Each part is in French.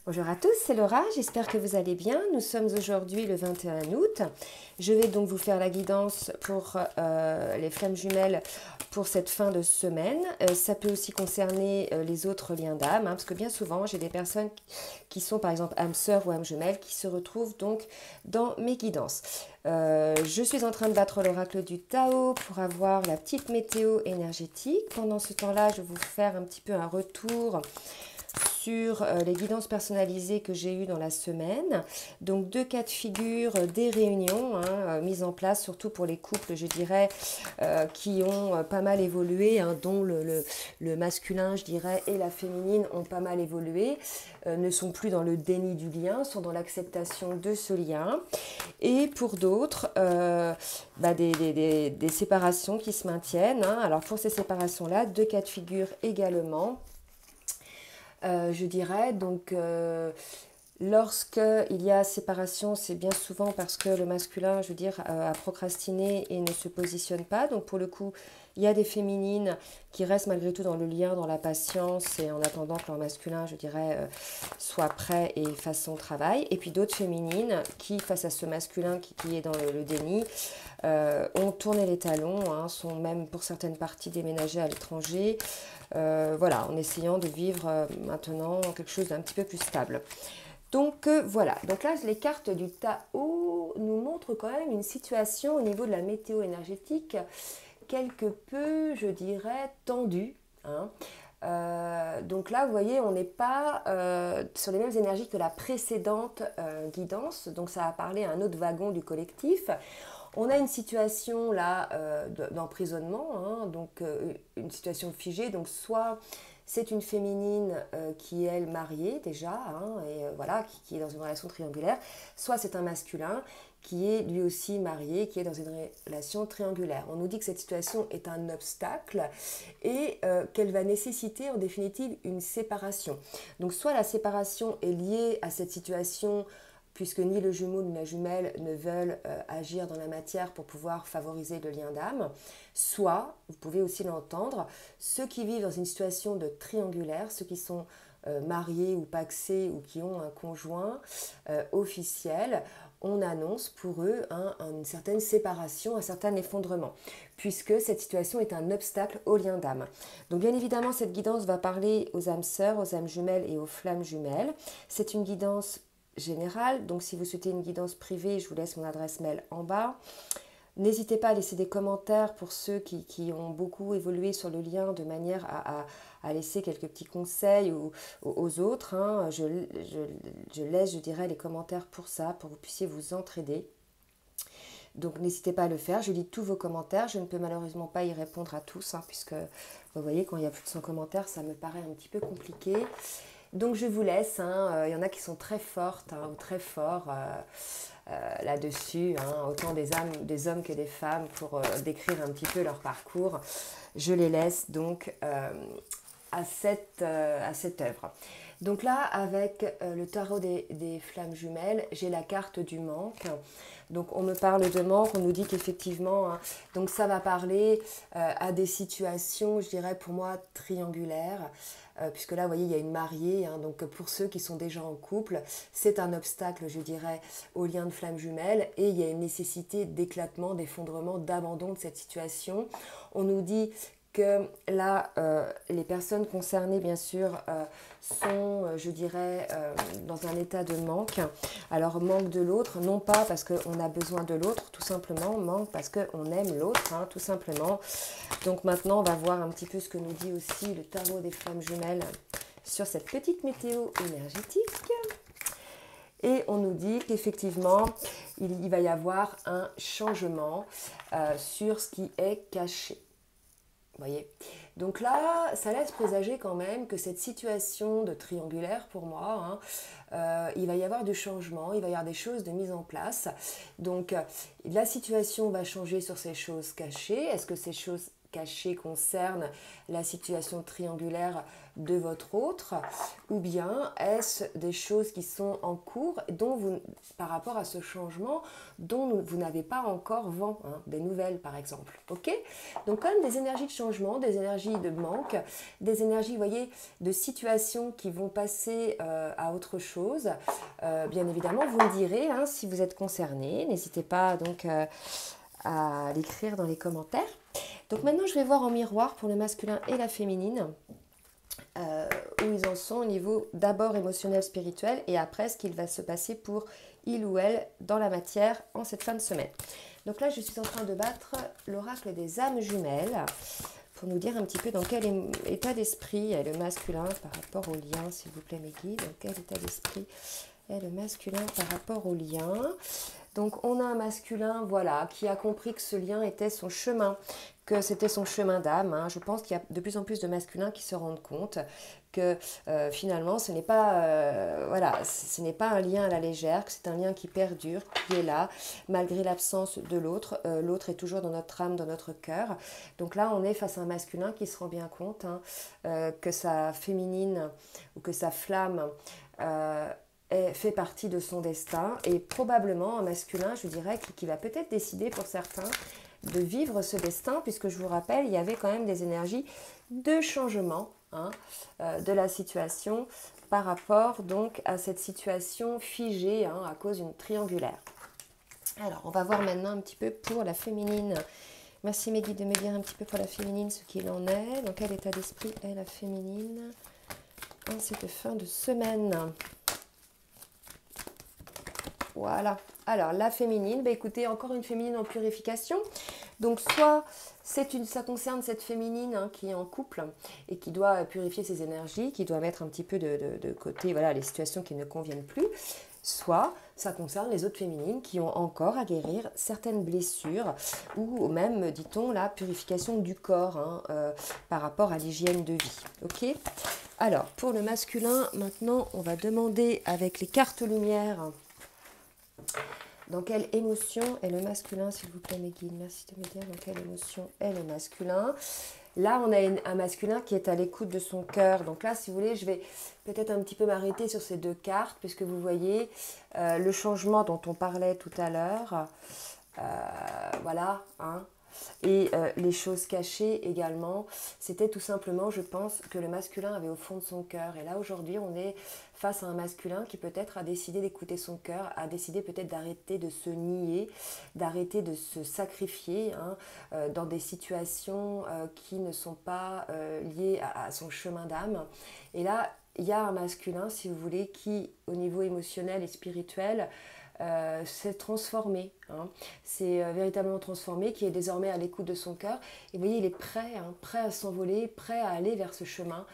Bonjour à tous, c'est Laura, j'espère que vous allez bien. Nous sommes aujourd'hui le 21 août. Je vais donc vous faire la guidance pour les flammes jumelles pour cette fin de semaine. Ça peut aussi concerner les autres liens d'âme, parce que bien souvent j'ai des personnes qui sont par exemple âmes sœurs ou âmes jumelles qui se retrouvent donc dans mes guidances. Je suis en train de battre l'oracle du Tao pour avoir la petite météo énergétique. Pendant ce temps-là, je vais vous faire un petit peu un retour sur les guidances personnalisées que j'ai eues dans la semaine. Donc deux cas de figure, des réunions mises en place, surtout pour les couples, je dirais, qui ont pas mal évolué, dont le masculin, je dirais, et la féminine ont pas mal évolué, ne sont plus dans le déni du lien, sont dans l'acceptation de ce lien. Et pour d'autres, des séparations qui se maintiennent. Alors pour ces séparations-là, deux cas de figure également. Je dirais donc lorsque il y a séparation, c'est bien souvent parce que le masculin, je veux dire, a procrastiné et ne se positionne pas. Donc pour le coup, il y a des féminines qui restent malgré tout dans le lien, dans la patience et en attendant que leur masculin, je dirais, soit prêt et fasse son travail. Et puis d'autres féminines qui, face à ce masculin qui est dans le déni, ont tourné les talons, sont même pour certaines parties déménagées à l'étranger. Voilà, en essayant de vivre maintenant quelque chose d'un petit peu plus stable. Donc voilà, donc là les cartes du Tao nous montrent quand même une situation au niveau de la météo énergétique quelque peu, je dirais, tendue. Donc là, vous voyez, on n'est pas sur les mêmes énergies que la précédente guidance, donc ça a parlé à un autre wagon du collectif. On a une situation là d'emprisonnement, donc une situation figée, donc soit c'est une féminine qui est elle mariée déjà, et voilà, qui est dans une relation triangulaire, soit c'est un masculin qui est lui aussi marié, qui est dans une relation triangulaire. On nous dit que cette situation est un obstacle et qu'elle va nécessiter en définitive une séparation. Donc soit la séparation est liée à cette situation puisque ni le jumeau ni la jumelle ne veulent agir dans la matière pour pouvoir favoriser le lien d'âme. Soit, vous pouvez aussi l'entendre, ceux qui vivent dans une situation de triangulaire, ceux qui sont mariés ou pacsés ou qui ont un conjoint officiel, on annonce pour eux une certaine séparation, un certain effondrement, puisque cette situation est un obstacle au lien d'âme. Donc bien évidemment, cette guidance va parler aux âmes sœurs, aux âmes jumelles et aux flammes jumelles. C'est une guidance générale, donc si vous souhaitez une guidance privée, je vous laisse mon adresse mail en bas. N'hésitez pas à laisser des commentaires pour ceux qui ont beaucoup évolué sur le lien de manière à laisser quelques petits conseils aux autres. Je laisse, je dirais, les commentaires pour ça, pour que vous puissiez vous entraider. Donc n'hésitez pas à le faire, je lis tous vos commentaires, je ne peux malheureusement pas y répondre à tous, puisque vous voyez, quand il y a plus de 100 commentaires, ça me paraît un petit peu compliqué. Donc je vous laisse, il y en a qui sont très fortes ou très forts là-dessus, autant des hommes que des femmes pour décrire un petit peu leur parcours. Je les laisse donc à cette œuvre. Donc là, avec le tarot des flammes jumelles, j'ai la carte du manque. Donc on me parle de manque, on nous dit qu'effectivement, donc ça va parler à des situations, je dirais pour moi, triangulaires. Puisque là, vous voyez, il y a une mariée, donc pour ceux qui sont déjà en couple, c'est un obstacle, je dirais, au lien de flamme jumelle, et il y a une nécessité d'éclatement, d'effondrement, d'abandon de cette situation. On nous dit que là, les personnes concernées, bien sûr, sont, je dirais, dans un état de manque. Alors, manque de l'autre, non pas parce qu'on a besoin de l'autre, tout simplement, manque parce qu'on aime l'autre, tout simplement. Donc maintenant, on va voir un petit peu ce que nous dit aussi le tarot des flammes jumelles sur cette petite météo énergétique. Et on nous dit qu'effectivement, il va y avoir un changement sur ce qui est caché. Voyez. Donc là, ça laisse présager quand même que cette situation de triangulaire, pour moi, il va y avoir du changement, il va y avoir des choses de mise en place. Donc la situation va changer sur ces choses cachées. Est-ce que ces choses cachées concernent la situation triangulaire de votre autre, ou bien est-ce des choses qui sont en cours dont vous, par rapport à ce changement dont vous n'avez pas encore vent, hein, des nouvelles par exemple. Ok, donc quand même des énergies de changement, des énergies de manque, des énergies, vous voyez, de situations qui vont passer à autre chose. Bien évidemment, vous me direz hein, si vous êtes concerné. N'hésitez pas donc à l'écrire dans les commentaires. Donc maintenant, je vais voir en miroir pour le masculin et la féminine. Où ils en sont au niveau d'abord émotionnel, spirituel et après ce qu'il va se passer pour il ou elle dans la matière en cette fin de semaine. Donc là, je suis en train de battre l'oracle des âmes jumelles pour nous dire un petit peu dans quel état d'esprit est le masculin par rapport au lien, s'il vous plaît mes guides. Dans quel état d'esprit est le masculin par rapport au lien. Donc on a un masculin, voilà, qui a compris que ce lien était son chemin, que c'était son chemin d'âme. Hein. Je pense qu'il y a de plus en plus de masculins qui se rendent compte que finalement ce n'est pas, voilà, ce n'est pas un lien à la légère, que c'est un lien qui perdure, qui est là, malgré l'absence de l'autre. L'autre est toujours dans notre âme, dans notre cœur. Donc là, on est face à un masculin qui se rend bien compte hein, que sa féminine ou que sa flamme fait partie de son destin et probablement un masculin, je dirais, qui va peut-être décider pour certains de vivre ce destin, puisque je vous rappelle, il y avait quand même des énergies de changement hein, de la situation par rapport donc à cette situation figée hein, à cause d'une triangulaire. Alors, on va voir maintenant un petit peu pour la féminine. Merci mes guides de me dire un petit peu pour la féminine ce qu'il en est. Dans quel état d'esprit est la féminine en cette fin de semaine? Voilà. Alors, la féminine, bah, écoutez, encore une féminine en purification. Donc, soit ça concerne cette féminine hein, qui est en couple et qui doit purifier ses énergies, qui doit mettre un petit peu de côté voilà, les situations qui ne conviennent plus. Soit ça concerne les autres féminines qui ont encore à guérir certaines blessures ou même, dit-on, la purification du corps hein, par rapport à l'hygiène de vie. Ok ? Alors, pour le masculin, maintenant, on va demander avec les cartes lumière... Dans quelle émotion est le masculin, s'il vous plaît, mes guides? Merci de me dire dans quelle émotion est le masculin. Là, on a un masculin qui est à l'écoute de son cœur. Donc là, si vous voulez, je vais peut-être un petit peu m'arrêter sur ces deux cartes, puisque vous voyez le changement dont on parlait tout à l'heure. Voilà, hein. Et les choses cachées également, c'était tout simplement, je pense, que le masculin avait au fond de son cœur. Et là, aujourd'hui, on est face à un masculin qui peut-être a décidé d'écouter son cœur, a décidé peut-être d'arrêter de se nier, d'arrêter de se sacrifier hein, dans des situations qui ne sont pas liées à son chemin d'âme. Et là, il y a un masculin, si vous voulez, qui, au niveau émotionnel et spirituel, s'est transformé, hein. C'est véritablement transformé, qui est désormais à l'écoute de son cœur. Et vous voyez, il est prêt, hein, prêt à s'envoler, prêt à aller vers ce chemin,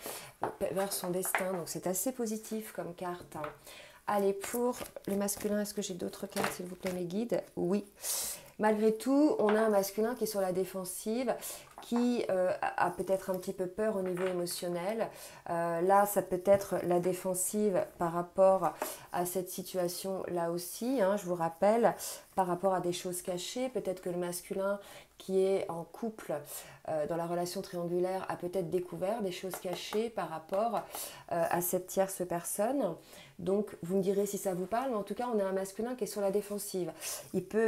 vers son destin. Donc c'est assez positif comme carte. Hein. Allez, pour le masculin, est-ce que j'ai d'autres cartes, s'il vous plaît, mes guides? Oui. Malgré tout, on a un masculin qui est sur la défensive, qui a peut-être un petit peu peur au niveau émotionnel. Là, ça peut être la défensive par rapport à cette situation-là aussi. Hein, je vous rappelle, par rapport à des choses cachées, peut-être que le masculin qui est en couple dans la relation triangulaire a peut-être découvert des choses cachées par rapport à cette tierce personne. Donc, vous me direz si ça vous parle, mais en tout cas, on a un masculin qui est sur la défensive.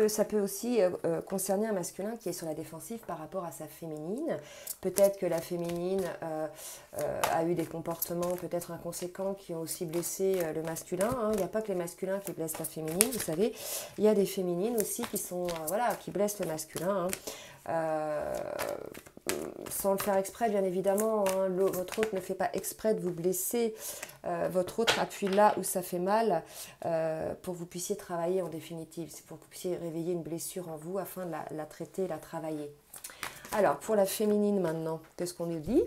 Ça peut aussi concerner un masculin qui est sur la défensive par rapport à sa féminine. Peut-être que la féminine a eu des comportements peut-être inconséquents qui ont aussi blessé le masculin. Hein. Il n'y a pas que les masculins qui blessent la féminine, vous savez. Il y a des féminines aussi qui sont, voilà, qui blessent le masculin. Hein. Sans le faire exprès, bien évidemment, hein, votre autre ne fait pas exprès de vous blesser, votre autre appuie là où ça fait mal pour que vous puissiez travailler en définitive, c'est pour que vous puissiez réveiller une blessure en vous afin de la traiter, la travailler. Alors, pour la féminine maintenant, qu'est-ce qu'on nous dit?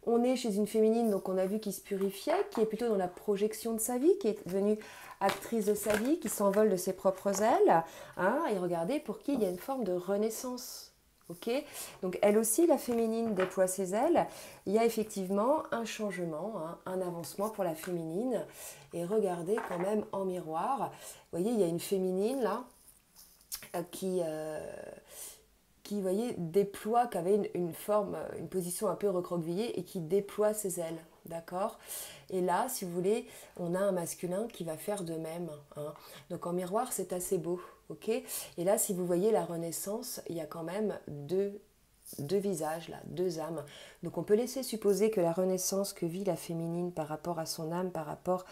On est chez une féminine, donc on a vu qui se purifiait, qui est plutôt dans la projection de sa vie, qui est devenue actrice de sa vie, qui s'envole de ses propres ailes, hein, et regardez, pour qui il y a une forme de renaissance. Okay, donc elle aussi, la féminine déploie ses ailes. Il y a effectivement un changement, hein, un avancement pour la féminine. Et regardez quand même en miroir. Vous voyez, il y a une féminine là qui vous voyez, déploie, qui avait une forme, une position un peu recroquevillée et qui déploie ses ailes, d'accord? Et là, si vous voulez, on a un masculin qui va faire de même, hein. Donc en miroir, c'est assez beau, ok? Et là, si vous voyez la Renaissance, il y a quand même deux visages, là, deux âmes. Donc on peut laisser supposer que la Renaissance que vit la féminine par rapport à son âme, par rapport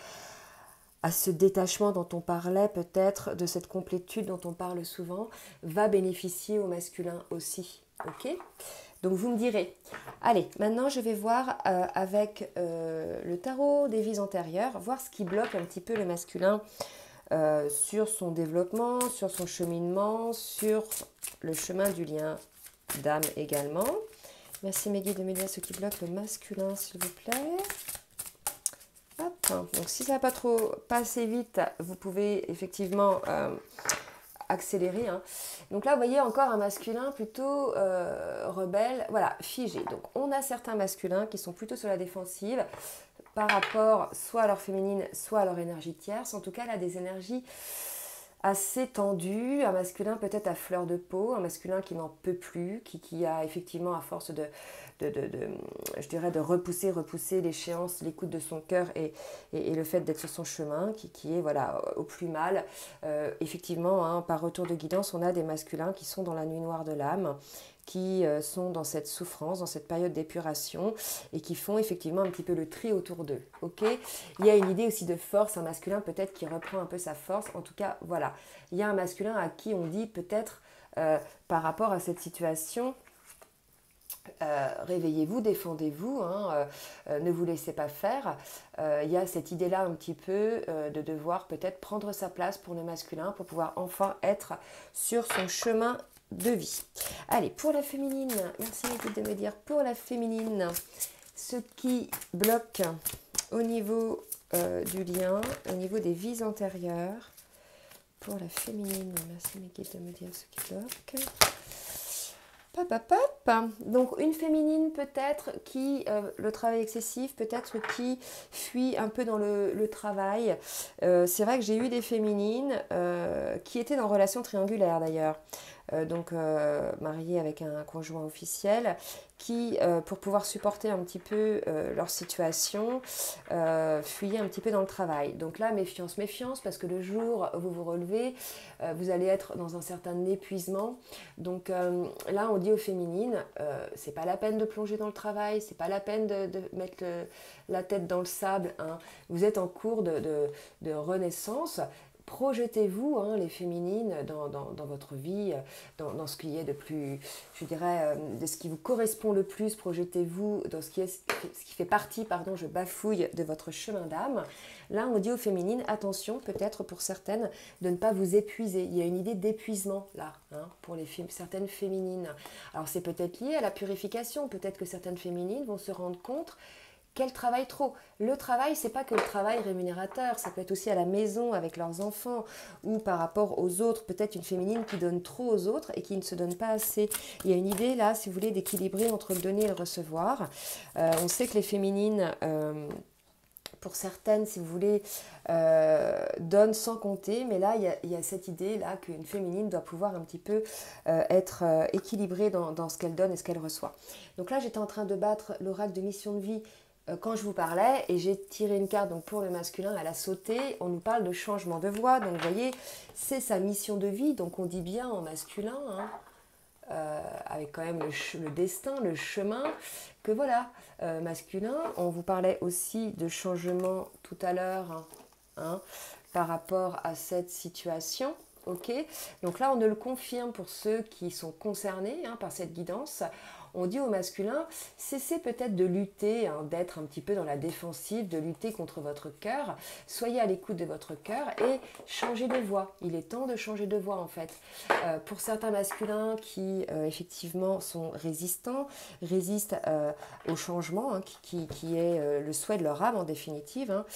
à ce détachement dont on parlait peut-être, de cette complétude dont on parle souvent, va bénéficier au masculin aussi. Ok? Donc vous me direz. Allez, maintenant je vais voir avec le tarot des vies antérieures, voir ce qui bloque un petit peu le masculin sur son développement, sur son cheminement, sur le chemin du lien d'âme également. Merci mes guides de me dire ce qui bloque le masculin, s'il vous plaît. Hop. Donc si ça va pas trop passer vite, vous pouvez effectivement accélérer, hein. Donc là, vous voyez encore un masculin plutôt rebelle, voilà, figé. Donc on a certains masculins qui sont plutôt sur la défensive par rapport soit à leur féminine, soit à leur énergie tierce. En tout cas, là, des énergies assez tendues, un masculin peut-être à fleur de peau, un masculin qui n'en peut plus, qui a effectivement à force je dirais de repousser l'échéance, l'écoute de son cœur et le fait d'être sur son chemin, qui est voilà, au plus mal. Effectivement, hein, par retour de guidance, on a des masculins qui sont dans la nuit noire de l'âme, qui sont dans cette souffrance, dans cette période d'épuration et qui font effectivement un petit peu le tri autour d'eux. Okay, il y a une idée aussi de force, un masculin peut-être qui reprend un peu sa force. En tout cas, voilà, il y a un masculin à qui on dit peut-être par rapport à cette situation, réveillez-vous, défendez-vous, hein, ne vous laissez pas faire. Il y a cette idée-là un petit peu de devoir peut-être prendre sa place pour le masculin pour pouvoir enfin être sur son chemin de vie. Allez, pour la féminine, merci de me dire pour la féminine, ce qui bloque au niveau du lien, au niveau des vies antérieures. Pour la féminine, merci mes guides de me dire ce qui bloque. Donc une féminine peut-être qui, le travail excessif, peut-être qui fuit un peu dans le travail. C'est vrai que j'ai eu des féminines qui étaient dans relation triangulaire d'ailleurs. Donc mariées avec un conjoint officiel qui, pour pouvoir supporter un petit peu leur situation, fuyaient un petit peu dans le travail. Donc là, méfiance, méfiance, parce que le jour où vous vous relevez, vous allez être dans un certain épuisement. Donc là, on dit aux féminines, c'est pas la peine de plonger dans le travail, c'est pas la peine de mettre la tête dans le sable, hein. Vous êtes en cours de renaissance. Projetez-vous, hein, les féminines, dans votre vie, dans ce qui est de plus, je dirais, de ce qui vous correspond le plus. Projetez-vous dans ce qui fait partie, pardon, je bafouille, de votre chemin d'âme. Là, on dit aux féminines, attention, peut-être pour certaines, de ne pas vous épuiser. Il y a une idée d'épuisement, là, hein, pour certaines féminines. Alors, c'est peut-être lié à la purification. Peut-être que certaines féminines vont se rendre compte qu'elles travaillent trop. Le travail, c'est pas que le travail rémunérateur, ça peut être aussi à la maison avec leurs enfants ou par rapport aux autres, peut-être une féminine qui donne trop aux autres et qui ne se donne pas assez. Il y a une idée là, si vous voulez, d'équilibrer entre le donner et le recevoir. On sait que les féminines, pour certaines, si vous voulez, donnent sans compter, mais là, il y a cette idée là qu'une féminine doit pouvoir un petit peu être équilibrée dans ce qu'elle donne et ce qu'elle reçoit. Donc là, j'étais en train de battre l'oracle de mission de vie quand je vous parlais, et j'ai tiré une carte donc pour le masculin, elle a sauté, on nous parle de changement de voie, donc vous voyez, c'est sa mission de vie, donc on dit bien en masculin, hein, avec quand même le destin, le chemin, que voilà, masculin, on vous parlait aussi de changement tout à l'heure, hein, par rapport à cette situation. Ok, donc là on le confirme pour ceux qui sont concernés, hein, par cette guidance. On dit au masculin, cessez peut-être de lutter, hein, d'être un petit peu dans la défensive, de lutter contre votre cœur. Soyez à l'écoute de votre cœur et changez de voie. Il est temps de changer de voie en fait. Pour certains masculins qui effectivement sont résistants, résistent au changement, hein, qui est le souhait de leur âme en définitive, hein,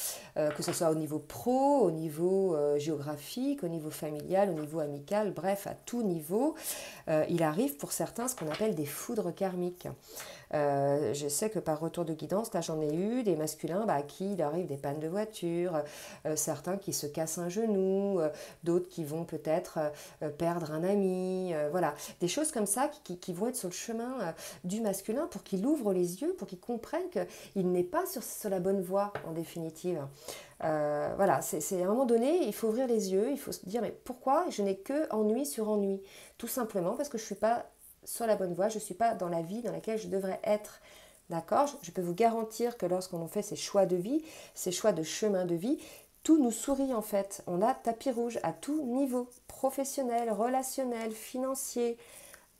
que ce soit au niveau pro, au niveau géographique, au niveau familial, au niveau amical, bref, à tout niveau. Il arrive pour certains ce qu'on appelle des foudres karmiques. Je sais que par retour de guidance, là j'en ai eu des masculins à qui il arrive des pannes de voiture, certains qui se cassent un genou, d'autres qui vont peut-être perdre un ami, voilà. Des choses comme ça qui vont être sur le chemin du masculin pour qu'il ouvre les yeux, pour qu'il comprenne qu'il n'est pas sur la bonne voie en définitive. Voilà, c'est à un moment donné, il faut ouvrir les yeux, il faut se dire mais pourquoi je n'ai que ennui sur ennui? Tout simplement parce que je ne suis pas sur la bonne voie, je ne suis pas dans la vie dans laquelle je devrais être. D'accord? Je peux vous garantir que lorsqu'on fait ces choix de vie, ces choix de chemin de vie, tout nous sourit en fait. On a tapis rouge à tout niveau, professionnel, relationnel, financier,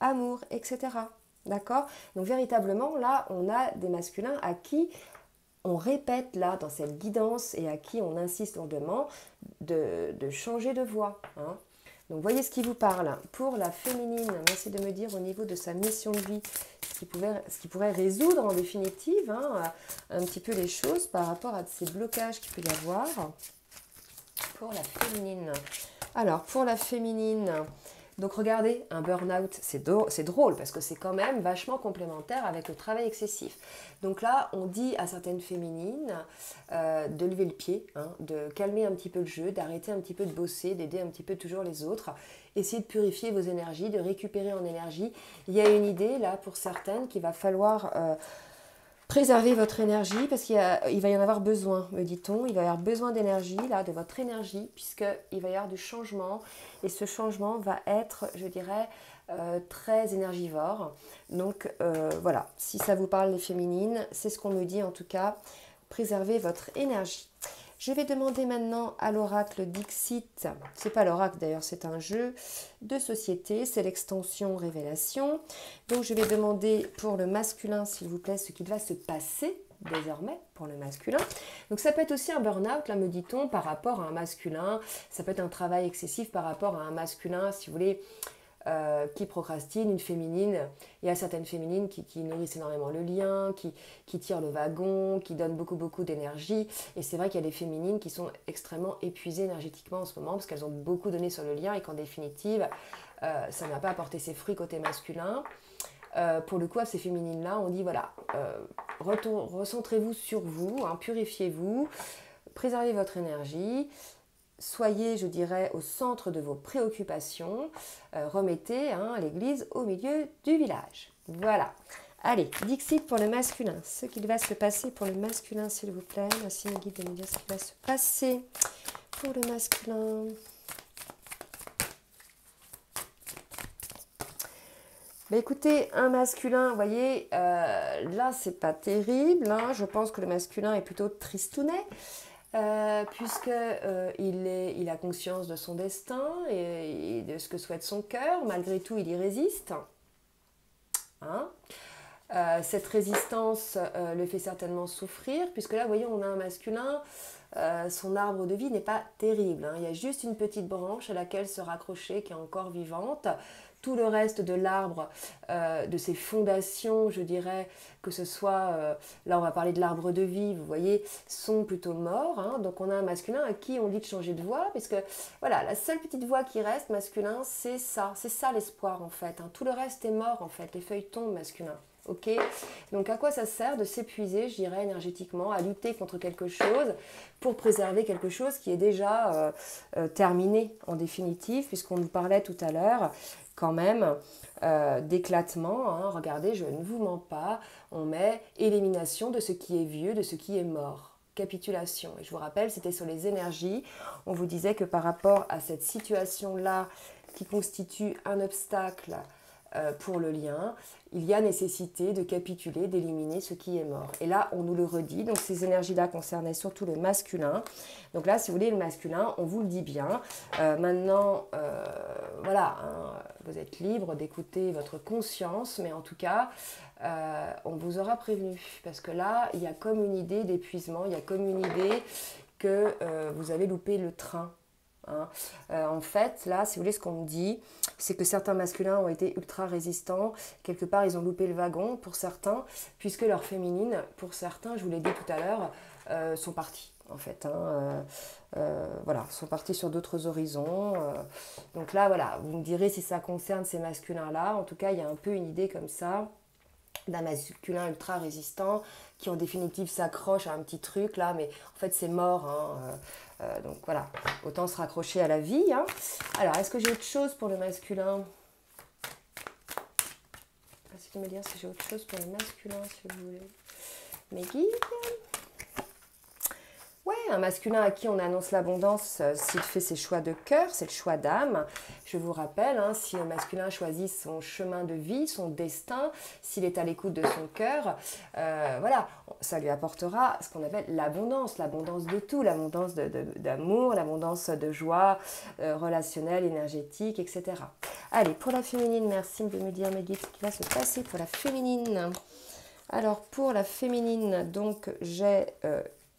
amour, etc. D'accord? Donc véritablement, là, on a des masculins à qui on répète là dans cette guidance et à qui on insiste lourdement de changer de voie. Hein. Donc voyez ce qui vous parle. Pour la féminine, merci de me dire au niveau de sa mission de vie, ce qui pourrait résoudre en définitive un petit peu les choses par rapport à ces blocages qu'il peut y avoir. Pour la féminine. Alors pour la féminine, donc regardez, un burn-out, c'est drôle parce que c'est quand même vachement complémentaire avec le travail excessif. Donc là, on dit à certaines féminines de lever le pied, de calmer un petit peu le jeu, d'arrêter un petit peu de bosser, d'aider un petit peu toujours les autres. Essayez de purifier vos énergies, de récupérer en énergie. Il y a une idée là pour certaines qu'il va falloir préserver votre énergie parce qu'il va y en avoir besoin, me dit-on. Il va y avoir besoin d'énergie, là, de votre énergie, puisqu'il va y avoir du changement. Et ce changement va être, je dirais, très énergivore. Donc voilà, si ça vous parle les féminines, c'est ce qu'on me dit en tout cas. Préservez votre énergie. Je vais demander maintenant à l'oracle Dixit, c'est pas l'oracle d'ailleurs, c'est un jeu de société, c'est l'extension révélation. Donc je vais demander pour le masculin, s'il vous plaît, ce qu'il va se passer désormais pour le masculin. Donc ça peut être aussi un burn-out, là me dit-on, par rapport à un masculin, ça peut être un travail excessif par rapport à un masculin, si vous voulez, qui procrastine, une féminine. Il y a certaines féminines qui nourrissent énormément le lien, qui tirent le wagon, qui donnent beaucoup d'énergie. Et c'est vrai qu'il y a des féminines qui sont extrêmement épuisées énergétiquement en ce moment parce qu'elles ont beaucoup donné sur le lien et qu'en définitive, ça n'a pas apporté ses fruits côté masculin. Pour le coup, à ces féminines-là, on dit voilà, recentrez-vous sur vous, purifiez-vous, préservez votre énergie. Soyez, je dirais, au centre de vos préoccupations. Remettez l'église au milieu du village. Voilà. Allez, Dixit pour le masculin. Ce qu'il va se passer pour le masculin, s'il vous plaît. Merci mes guides de me dire ce qui va se passer pour le masculin. Écoutez, un masculin, vous voyez, là, c'est pas terrible. Je pense que le masculin est plutôt tristounet. Puisqu'il a conscience de son destin et de ce que souhaite son cœur. Malgré tout, il y résiste. Cette résistance le fait certainement souffrir, puisque là, vous voyez, on a un masculin, son arbre de vie n'est pas terrible. Il y a juste une petite branche à laquelle se raccrocher qui est encore vivante. Tout le reste de l'arbre, de ses fondations, je dirais, que ce soit, là on va parler de l'arbre de vie, vous voyez, sont plutôt morts. Donc on a un masculin à qui on dit de changer de voie, puisque voilà, la seule petite voie qui reste masculin, c'est ça l'espoir en fait. Tout le reste est mort en fait, les feuilles tombent masculin. Ok, donc à quoi ça sert de s'épuiser, je dirais, énergétiquement, à lutter contre quelque chose pour préserver quelque chose qui est déjà terminé en définitive, puisqu'on nous parlait tout à l'heure quand même d'éclatement. Regardez, je ne vous mens pas, on met élimination de ce qui est vieux, de ce qui est mort. Capitulation. Et je vous rappelle, c'était sur les énergies. On vous disait que par rapport à cette situation-là qui constitue un obstacle pour le lien, il y a nécessité de capituler, d'éliminer ce qui est mort. Et là, on nous le redit. Donc, ces énergies-là concernaient surtout le masculin. Donc là, si vous voulez, le masculin, on vous le dit bien. Maintenant, voilà, vous êtes libre d'écouter votre conscience, mais en tout cas, on vous aura prévenu. Parce que là, il y a comme une idée d'épuisement, il y a comme une idée que vous avez loupé le train. En fait, là, si vous voulez, ce qu'on me dit, c'est que certains masculins ont été ultra résistants. Quelque part, ils ont loupé le wagon pour certains, puisque leurs féminines, pour certains, je vous l'ai dit tout à l'heure, sont partis. En fait, voilà, sont partis sur d'autres horizons. Donc là, voilà, vous me direz si ça concerne ces masculins-là. En tout cas, il y a un peu une idée comme ça d'un masculin ultra résistant qui en définitive s'accroche à un petit truc là, mais en fait c'est mort, hein, donc voilà, autant se raccrocher à la vie, hein. Alors, est-ce que j'ai autre chose pour le masculin? Essayez de me dire si j'ai autre chose pour le masculin, si vous voulez. Mes guides. Ouais, un masculin à qui on annonce l'abondance s'il fait ses choix de cœur, c'est le choix d'âme. Je vous rappelle, hein, si le masculin choisit son chemin de vie, son destin, s'il est à l'écoute de son cœur, voilà, ça lui apportera ce qu'on appelle l'abondance de tout, l'abondance d'amour, l'abondance de joie relationnelle, énergétique, etc. Allez, pour la féminine, merci de me dire, mes guides, ce qui va se passer pour la féminine. Alors, pour la féminine, donc, j'ai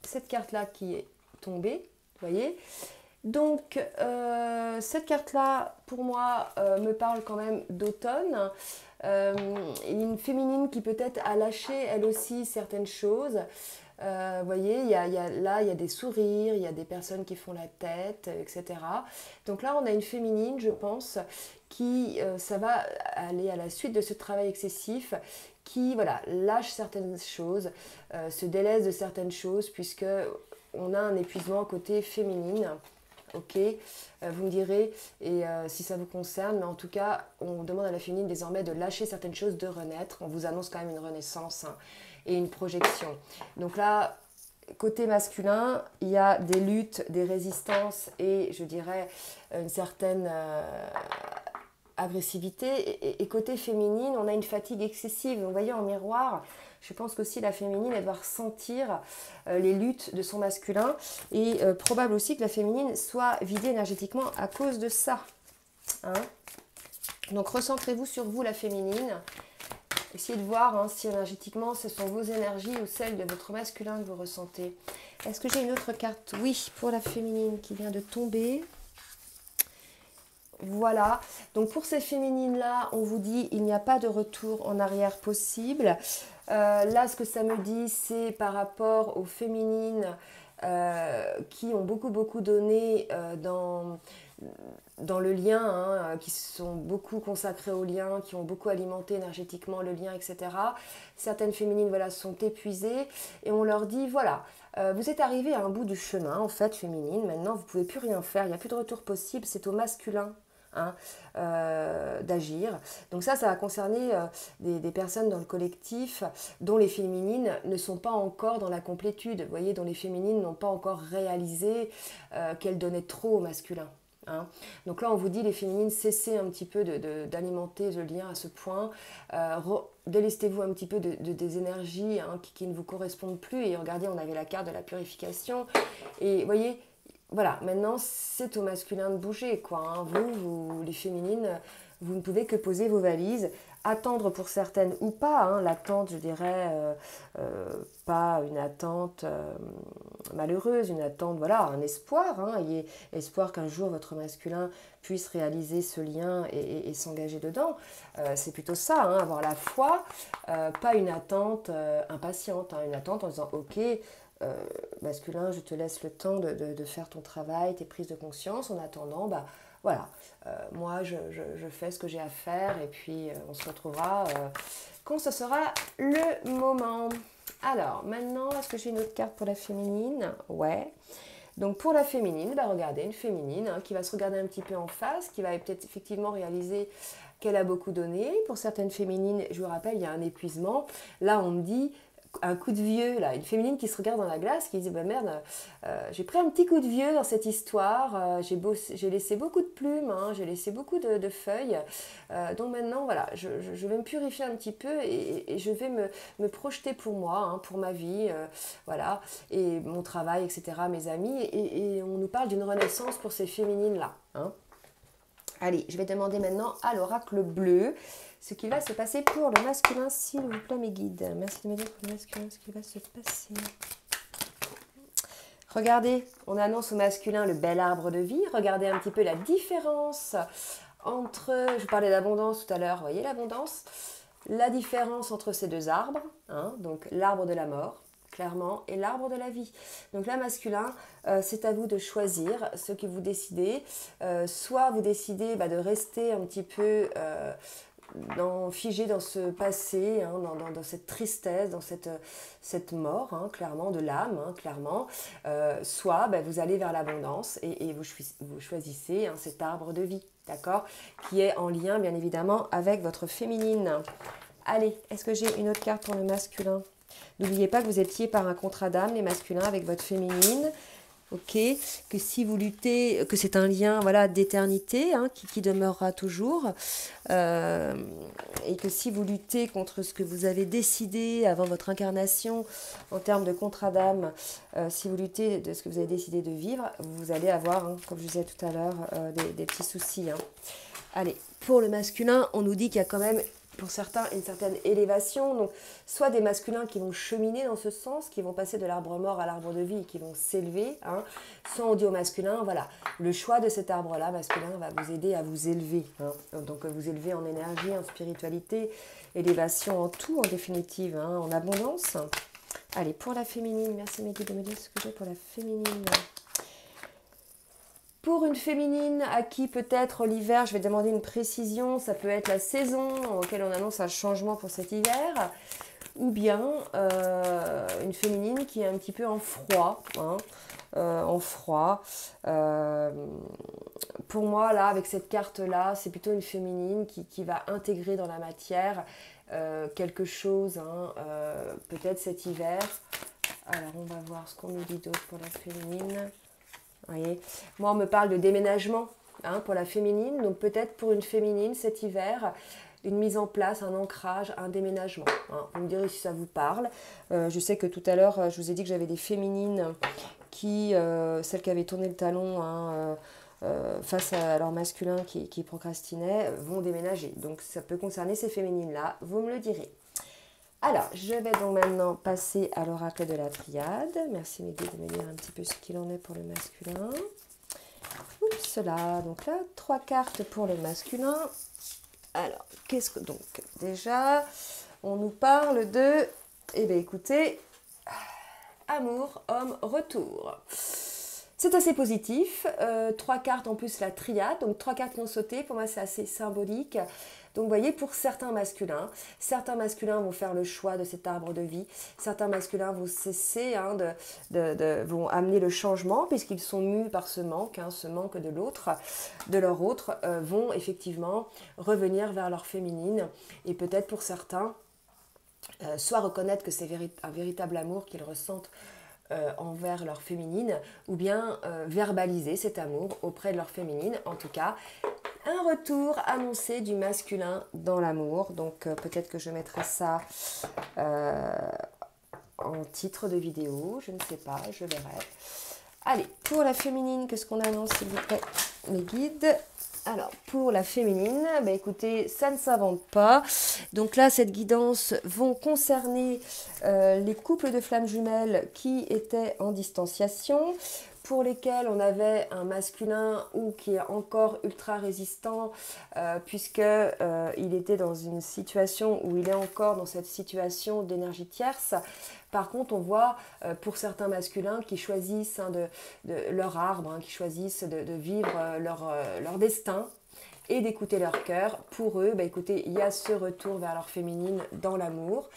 cette carte-là qui est tombée, vous voyez. Donc, cette carte-là, pour moi, me parle quand même d'automne. Une féminine qui peut-être a lâché, elle aussi, certaines choses. Vous voyez, là, il y a des sourires, il y a des personnes qui font la tête, etc. Donc là, on a une féminine, je pense, qui, ça va aller à la suite de ce travail excessif, qui, voilà, lâche certaines choses, se délaisse de certaines choses, puisque on a un épuisement côté féminine. Ok, vous me direz et si ça vous concerne, mais en tout cas, on demande à la féminine désormais de lâcher certaines choses, de renaître. On vous annonce quand même une renaissance, hein, et une projection. Donc là, côté masculin, il y a des luttes, des résistances et je dirais une certaine agressivité. Et côté féminine, on a une fatigue excessive. Donc, vous voyez, en miroir, je pense qu'aussi la féminine, elle va ressentir les luttes de son masculin. Et probable aussi que la féminine soit vidée énergétiquement à cause de ça. Hein. Donc, recentrez-vous sur vous, la féminine. Essayez de voir, hein, si énergétiquement, ce sont vos énergies ou celles de votre masculin que vous ressentez. Est-ce que j'ai une autre carte? Oui, pour la féminine qui vient de tomber. Voilà, donc pour ces féminines-là, on vous dit il n'y a pas de retour en arrière possible. Là, ce que ça me dit, c'est par rapport aux féminines qui ont beaucoup donné dans le lien, hein, qui sont beaucoup consacrées au lien, qui ont beaucoup alimenté énergétiquement le lien, etc. Certaines féminines, voilà, sont épuisées et on leur dit, voilà, vous êtes arrivé à un bout du chemin, en fait, féminine, maintenant vous ne pouvez plus rien faire, il n'y a plus de retour possible, c'est au masculin. Hein, d'agir. Donc ça va concerner des personnes dans le collectif dont les féminines ne sont pas encore dans la complétude, vous voyez, dont les féminines n'ont pas encore réalisé qu'elles donnaient trop au masculin. Hein. Donc là, on vous dit, les féminines, cessez un petit peu d'alimenter le lien à ce point, délestez-vous un petit peu des énergies, hein, qui ne vous correspondent plus. Et regardez, on avait la carte de la purification. Et vous voyez, voilà, maintenant c'est au masculin de bouger, quoi. Hein. Vous, les féminines, vous ne pouvez que poser vos valises, attendre pour certaines ou pas. Hein. L'attente, je dirais, pas une attente malheureuse, une attente, voilà, un espoir. Hein. Ayez espoir qu'un jour votre masculin puisse réaliser ce lien et s'engager dedans. C'est plutôt ça, hein, avoir la foi, pas une attente impatiente, hein, une attente en disant ok. Masculin, je te laisse le temps de faire ton travail, tes prises de conscience. En attendant, bah voilà, moi je fais ce que j'ai à faire et puis on se retrouvera quand ce sera le moment. Alors maintenant, est-ce que j'ai une autre carte pour la féminine? Ouais. Donc pour la féminine, bah regardez, une féminine, hein, qui va se regarder un petit peu en face, qui va peut-être effectivement réaliser qu'elle a beaucoup donné. Pour certaines féminines, je vous rappelle, il y a un épuisement. Là, on me dit un coup de vieux, là, une féminine qui se regarde dans la glace, qui dit bah merde, j'ai pris un petit coup de vieux dans cette histoire, j'ai laissé beaucoup de plumes, hein, j'ai laissé beaucoup de feuilles, donc maintenant voilà, je vais me purifier un petit peu et je vais me projeter pour moi, hein, pour ma vie, voilà, et mon travail, etc., mes amis, et on nous parle d'une renaissance pour ces féminines là. Hein. Allez, je vais demander maintenant à l'oracle bleu ce qui va se passer pour le masculin, s'il vous plaît, mes guides. Merci de me dire pour le masculin ce qui va se passer. Regardez, on annonce au masculin le bel arbre de vie. Regardez un petit peu la différence entre, je vous parlais d'abondance tout à l'heure, vous voyez l'abondance? La différence entre ces deux arbres, hein, donc l'arbre de la mort, clairement, et l'arbre de la vie. Donc là, masculin, c'est à vous de choisir ce que vous décidez. Soit vous décidez de rester un petit peu figé dans ce passé, hein, dans cette tristesse, dans cette mort, hein, clairement, de l'âme, hein, clairement. Soit ben, vous allez vers l'abondance et vous choisissez hein, cet arbre de vie, d'accord, qui est en lien, bien évidemment, avec votre féminine. Allez, est-ce que j'ai une autre carte pour le masculin? N'oubliez pas que vous étiez par un contrat d'âme, les masculins, avec votre féminine. Ok, que si vous luttez, que c'est un lien voilà, d'éternité hein, qui demeurera toujours, et que si vous luttez contre ce que vous avez décidé avant votre incarnation en termes de contrat d'âme, si vous luttez de ce que vous avez décidé de vivre, vous allez avoir, hein, comme je disais tout à l'heure, des petits soucis. Hein. Allez, pour le masculin, on nous dit qu'il y a quand même pour certains une certaine élévation, donc soit des masculins qui vont cheminer dans ce sens, qui vont passer de l'arbre mort à l'arbre de vie et qui vont s'élever, hein. Soit on dit au masculin, voilà, le choix de cet arbre-là masculin va vous aider à vous élever, hein. Donc vous élever en énergie, en spiritualité, élévation en tout en définitive, hein, en abondance. Allez, pour la féminine, merci Maggie de me dire ce que j'ai pour la féminine. Pour une féminine à qui peut-être l'hiver, je vais demander une précision, ça peut être la saison auquel on annonce un changement pour cet hiver, ou bien une féminine qui est un petit peu en froid. Hein, en froid. Pour moi, là, avec cette carte-là, c'est plutôt une féminine qui va intégrer dans la matière quelque chose, hein, peut-être cet hiver. Alors, on va voir ce qu'on nous dit d'autre pour la féminine. Voyez. Moi, on me parle de déménagement hein, pour la féminine. Donc, peut-être pour une féminine, cet hiver, une mise en place, un ancrage, un déménagement. Hein. Vous me direz si ça vous parle. Je sais que tout à l'heure, je vous ai dit que j'avais des féminines qui, celles qui avaient tourné le talon hein, face à leur masculin qui procrastinait, vont déménager. Donc, ça peut concerner ces féminines-là. Vous me le direz. Alors, je vais donc maintenant passer à l'oracle de la triade. Merci Mehdi de me dire un petit peu ce qu'il en est pour le masculin. Oups, là, donc là, 3 cartes pour le masculin. Alors, qu'est-ce que donc déjà, on nous parle de, eh bien écoutez, amour, homme, retour. C'est assez positif. 3 cartes en plus la triade, donc 3 cartes qui ont sauté. Pour moi, c'est assez symbolique. Donc, vous voyez, pour certains masculins vont faire le choix de cet arbre de vie. Certains masculins vont cesser, hein, vont amener le changement puisqu'ils sont mus par ce manque de l'autre, de leur autre, vont effectivement revenir vers leur féminine. Et peut-être pour certains, soit reconnaître que c'est un véritable amour qu'ils ressentent envers leur féminine, ou bien verbaliser cet amour auprès de leur féminine. En tout cas, un retour annoncé du masculin dans l'amour. Donc peut-être que je mettrai ça en titre de vidéo, je ne sais pas, je verrai. Allez, pour la féminine, qu'est-ce qu'on annonce s'il vous plaît, mes guides? Alors, pour la féminine, bah écoutez, ça ne s'invente pas. Donc là, cette guidance vont concerner les couples de flammes jumelles qui étaient en distanciation, pour lesquels on avait un masculin ou qui est encore ultra résistant puisque il était dans une situation où il est encore dans cette situation d'énergie tierce. Par contre, on voit pour certains masculins qui choisissent hein, de leur arbre, hein, qui choisissent de vivre leur destin et d'écouter leur cœur. Pour eux, bah, écoutez, il y a ce retour vers leur féminine dans l'amour.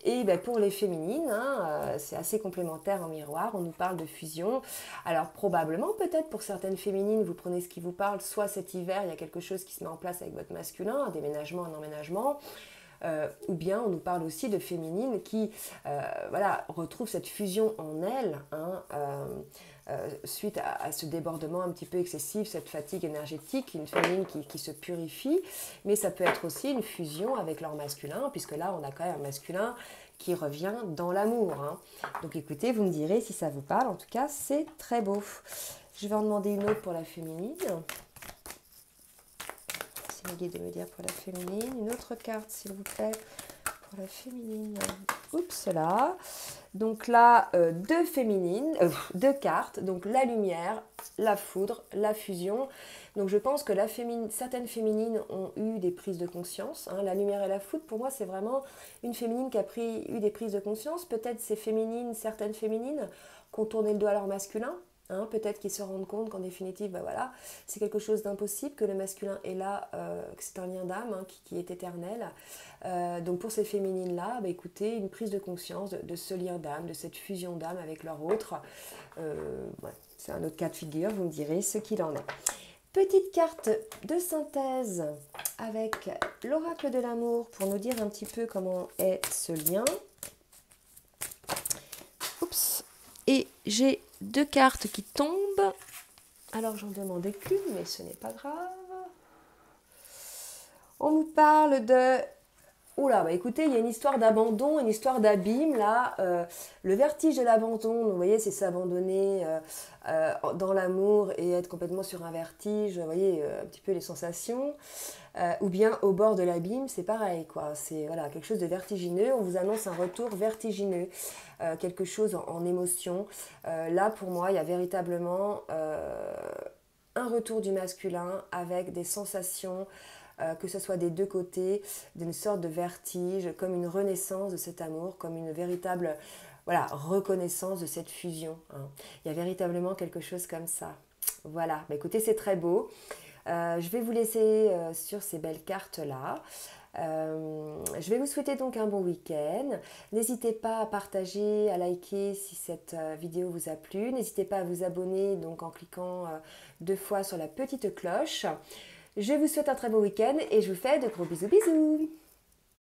Et bah, pour les féminines, hein, c'est assez complémentaire en miroir, on nous parle de fusion. Alors probablement, peut-être pour certaines féminines, vous prenez ce qui vous parle, soit cet hiver, il y a quelque chose qui se met en place avec votre masculin, un déménagement, un emménagement. Ou bien on nous parle aussi de féminines qui voilà, retrouvent cette fusion en elles, hein, suite à ce débordement un petit peu excessif, cette fatigue énergétique, une féminine qui se purifie, mais ça peut être aussi une fusion avec leur masculin, puisque là on a quand même un masculin qui revient dans l'amour. Hein. Donc écoutez, vous me direz si ça vous parle, en tout cas c'est très beau. Je vais en demander une autre pour la féminine. C'est Maggie de me dire pour la féminine. Une autre carte s'il vous plaît pour la féminine. Oups là. Donc là, deux cartes, donc la lumière, la foudre, la fusion. Donc je pense que certaines féminines ont eu des prises de conscience. Hein. La lumière et la foudre, pour moi, c'est vraiment une féminine qui a eu des prises de conscience. Peut-être certaines féminines qui ont tourné le dos à leur masculin. Hein, peut-être qu'ils se rendent compte qu'en définitive, bah voilà, c'est quelque chose d'impossible, que le masculin est là, que c'est un lien d'âme hein, qui est éternel. Donc pour ces féminines-là, bah écoutez, une prise de conscience de ce lien d'âme, de cette fusion d'âme avec leur autre. Ouais, c'est un autre cas de figure, vous me direz ce qu'il en est. Petite carte de synthèse avec l'oracle de l'amour pour nous dire un petit peu comment est ce lien. Oups. Et j'ai 2 cartes qui tombent. Alors j'en demandais qu'une, mais ce n'est pas grave. On nous parle de... Oula, bah écoutez, il y a une histoire d'abandon, une histoire d'abîme là. Le vertige de l'abandon, vous voyez, c'est s'abandonner dans l'amour et être complètement sur un vertige, vous voyez, un petit peu les sensations. Ou bien au bord de l'abîme, c'est pareil, quoi. C'est voilà, quelque chose de vertigineux. On vous annonce un retour vertigineux, quelque chose en émotion. Là, pour moi, il y a véritablement un retour du masculin avec des sensations, que ce soit des deux côtés, d'une sorte de vertige, comme une renaissance de cet amour, comme une véritable voilà, reconnaissance de cette fusion. Hein. Il y a véritablement quelque chose comme ça. Voilà, bah, écoutez, c'est très beau. Je vais vous laisser sur ces belles cartes-là. Je vais vous souhaiter donc un bon week-end. N'hésitez pas à partager, à liker si cette vidéo vous a plu. N'hésitez pas à vous abonner donc en cliquant 2 fois sur la petite cloche. Je vous souhaite un très beau week-end et je vous fais de gros bisous bisous.